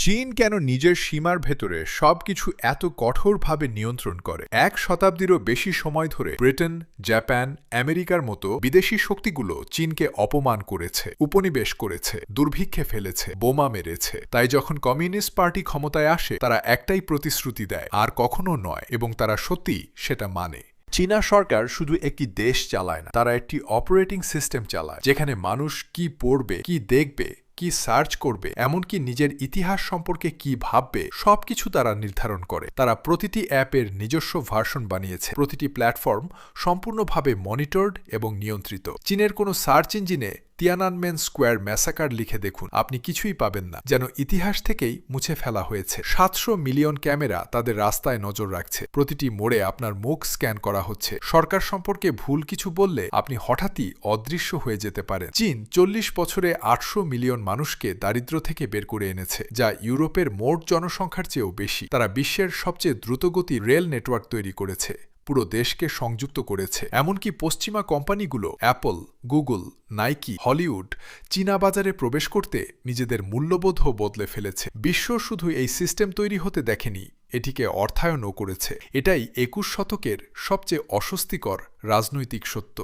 চীন কেন নিজের সীমার ভেতরে সবকিছু এত কঠোরভাবে নিয়ন্ত্রণ করে? 1 শতাব্দীরও বেশি সময় ধরে ব্রিটেন, জাপান, আমেরিকার মতো বিদেশি শক্তিগুলো চীনকে অপমান করেছে, উপনিবেশ করেছে, দুর্ভিক্ষে ফেলেছে, বোমা মেরেছে। তাই যখন কমিউনিস্ট পার্টি ক্ষমতায় আসে তারা একটাই প্রতিশ্রুতি দেয়, আর কখনো নয়, এবং তারা সত্যিই সেটা মানে। চীনা সরকার শুধু একটি দেশ চালায় না, তারা একটি অপারেটিং সিস্টেম চালায়, যেখানে মানুষ কি পড়বে, কি দেখবে, কি সার্চ করবে, এমনকি নিজের ইতিহাস সম্পর্কে কি ভাববে, সবকিছু তারা নির্ধারণ করে। তারা প্রতিটি অ্যাপের নিজস্ব ভার্সন বানিয়েছে, প্রতিটি প্ল্যাটফর্ম সম্পূর্ণভাবে মনিটরড এবং নিয়ন্ত্রিত। চীনের কোনো সার্চ ইঞ্জিনে তিয়ানানমেন স্কোয়ার ম্যাসাকার লিখে দেখুন, আপনি কিছুই পাবেন না, যেন ইতিহাস থেকেই মুছে ফেলা হয়েছে। 700 মিলিয়ন ক্যামেরা তাদের রাস্তায় নজর রাখছে, প্রতিটি মোড়ে আপনার মুখ স্ক্যান করা হচ্ছে। সরকার সম্পর্কে ভুল কিছু বললে আপনি হঠাৎই অদৃশ্য হয়ে যেতে পারেন। চীন 40 বছরে 800 মিলিয়ন মানুষকে দারিদ্র্য থেকে বের করে এনেছে, যা ইউরোপের মোট জনসংখ্যার চেয়েও বেশি। তারা বিশ্বের সবচেয়ে দ্রুতগতির রেল নেটওয়ার্ক তৈরি করেছে, পুরো দেশকে সংযুক্ত করেছে। এমনকি পশ্চিমা কোম্পানিগুলো অ্যাপল, গুগল, নাইকি, হলিউড চীনা বাজারে প্রবেশ করতে নিজেদের মূল্যবোধও বদলে ফেলেছে। বিশ্ব শুধু এই সিস্টেম তৈরি হতে দেখেনি, এটিকে অর্থায়নও করেছে। এটাই 21 শতকের সবচেয়ে অস্বস্তিকর রাজনৈতিক সত্য।